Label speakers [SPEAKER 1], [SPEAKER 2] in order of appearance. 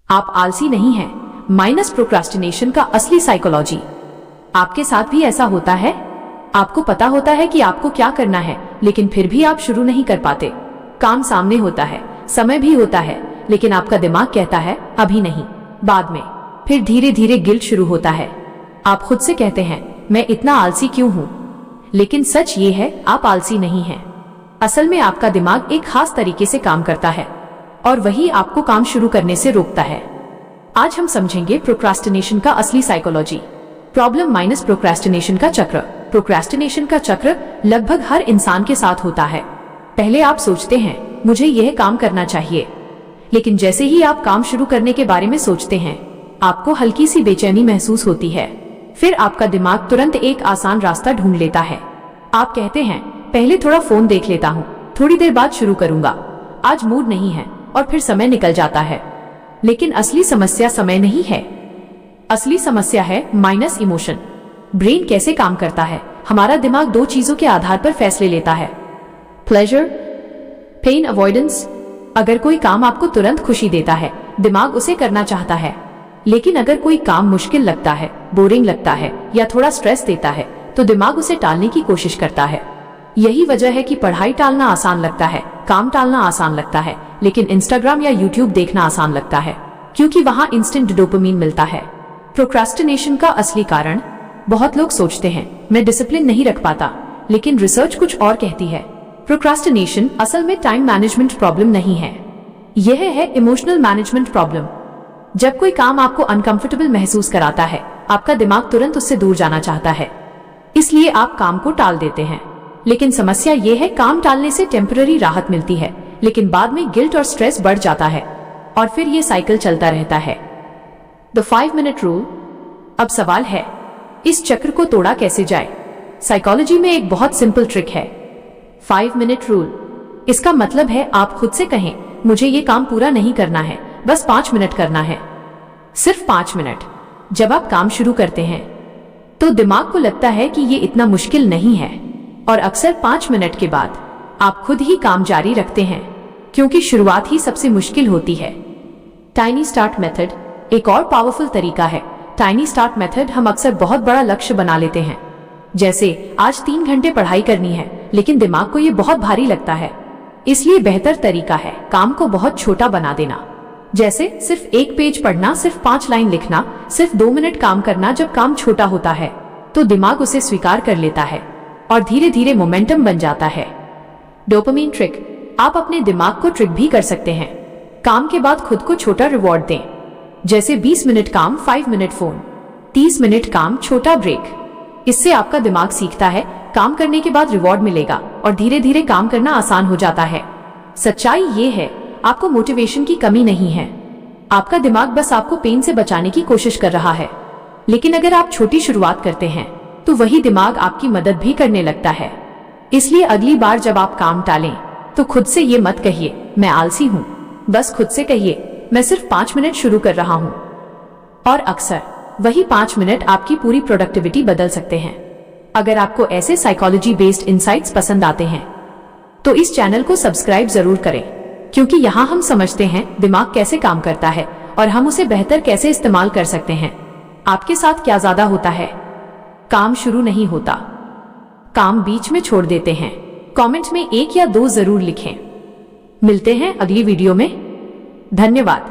[SPEAKER 1] आप आलसी नहीं हैं। माइनस प्रोक्रास्टिनेशन का असली साइकोलॉजी। आपके साथ भी ऐसा होता है? आपको पता होता है कि आपको क्या करना है, लेकिन फिर भी आप शुरू नहीं कर पाते। काम सामने होता है, समय भी होता है, लेकिन आपका दिमाग कहता है अभी नहीं, बाद में। फिर धीरे धीरे गिल्ट शुरू होता है। आप खुद से कहते हैं मैं इतना आलसी क्यों हूं? लेकिन सच ये है, आप आलसी नहीं हैं। असल में आपका दिमाग एक खास तरीके से काम करता है और वही आपको काम शुरू करने से रोकता है। आज हम समझेंगे प्रोक्रास्टिनेशन का असली साइकोलॉजी। प्रॉब्लम माइनस प्रोक्रास्टिनेशन का चक्र। प्रोक्रास्टिनेशन का चक्र लगभग हर इंसान के साथ होता है। पहले आप सोचते हैं मुझे यह काम करना चाहिए, लेकिन जैसे ही आप काम शुरू करने के बारे में सोचते हैं, आपको हल्की सी बेचैनी महसूस होती है। फिर आपका दिमाग तुरंत एक आसान रास्ता ढूंढ लेता है। आप कहते हैं पहले थोड़ा फोन देख लेता हूँ, थोड़ी देर बाद शुरू करूंगा, आज मूड नहीं है, और फिर समय निकल जाता है। लेकिन असली समस्या समय नहीं है। असली समस्या है माइनस इमोशन। ब्रेन कैसे काम करता है? हमारा दिमाग दो चीजों के आधार पर फैसले लेता है, प्लेजर, पेन अवॉइडेंस। अगर कोई काम आपको तुरंत खुशी देता है, दिमाग उसे करना चाहता है। लेकिन अगर कोई काम मुश्किल लगता है, बोरिंग लगता है या थोड़ा स्ट्रेस देता है, तो दिमाग उसे टालने की कोशिश करता है। यही वजह है कि पढ़ाई टालना आसान लगता है, काम टालना आसान लगता है, लेकिन इंस्टाग्राम या यूट्यूब देखना आसान लगता है, क्योंकि वहां इंस्टेंट डोपामिन मिलता है। प्रोक्रास्टिनेशन का असली कारण। बहुत लोग सोचते हैं मैं डिसिप्लिन नहीं रख पाता, लेकिन रिसर्च कुछ और कहती है। प्रोक्रास्टिनेशन असल में टाइम मैनेजमेंट प्रॉब्लम नहीं है, यह है इमोशनल मैनेजमेंट प्रॉब्लम। जब कोई काम आपको अनकंफर्टेबल महसूस कराता है, आपका दिमाग तुरंत उससे दूर जाना चाहता है, इसलिए आप काम को टाल देते हैं। लेकिन समस्या यह है, काम टालने से टेम्पररी राहत मिलती है, लेकिन बाद में गिल्ट और स्ट्रेस बढ़ जाता है और फिर ये साइकिल चलता रहता है। The 5 minute rule. अब सवाल है, इस चक्र को तोड़ा कैसे जाए? साइकोलॉजी में एक बहुत सिंपल ट्रिक है, 5 मिनट रूल। इसका मतलब है आप खुद से कहें मुझे ये काम पूरा नहीं करना है, बस 5 मिनट करना है, सिर्फ 5 मिनट। जब आप काम शुरू करते हैं तो दिमाग को लगता है कि ये इतना मुश्किल नहीं है, और अक्सर 5 मिनट के बाद आप खुद ही काम जारी रखते हैं, क्योंकि शुरुआत ही सबसे मुश्किल होती है। टाइनी स्टार्ट मेथड एक और पावरफुल तरीका है। टाइनी स्टार्ट मेथड हम अक्सर बहुत बड़ा लक्ष्य बना लेते हैं, जैसे आज 3 घंटे पढ़ाई करनी है, लेकिन दिमाग को ये बहुत भारी लगता है। इसलिए बेहतर तरीका है काम को बहुत छोटा बना देना, जैसे सिर्फ 1 पेज पढ़ना, सिर्फ 5 लाइन लिखना, सिर्फ 2 मिनट काम करना। जब काम छोटा होता है तो दिमाग उसे स्वीकार कर लेता है और धीरे धीरे मोमेंटम बन जाता है। Dopamine trick. आप अपने दिमाग को ट्रिक भी कर सकते हैं। काम के बाद खुद को छोटा रिवॉर्ड दें, जैसे 20 मिनट काम, 5 मिनट फोन, 30 मिनट काम, छोटा ब्रेक। इससे आपका दिमाग सीखता है काम करने के बाद रिवॉर्ड मिलेगा और धीरे धीरे काम करना आसान हो जाता है। सच्चाई ये है, आपको मोटिवेशन की कमी नहीं है, आपका दिमाग बस आपको पेन से बचाने की कोशिश कर रहा है। लेकिन अगर आप छोटी शुरुआत करते हैं तो वही दिमाग आपकी मदद भी करने लगता है। इसलिए अगली बार जब आप काम टालें तो खुद से ये मत कहिए मैं आलसी हूँ, बस खुद से कहिए मैं सिर्फ 5 मिनट शुरू कर रहा हूँ। और अक्सर वही 5 मिनट आपकी पूरी प्रोडक्टिविटी बदल सकते हैं। अगर आपको ऐसे साइकोलॉजी बेस्ड इनसाइट्स पसंद आते हैं तो इस चैनल को सब्सक्राइब जरूर करें, क्योंकि यहाँ हम समझते हैं दिमाग कैसे काम करता है और हम उसे बेहतर कैसे इस्तेमाल कर सकते हैं। आपके साथ क्या ज्यादा होता है? काम शुरू नहीं होता, काम बीच में छोड़ देते हैं? कमेंट में 1 या 2 जरूर लिखें। मिलते हैं अगली वीडियो में। धन्यवाद।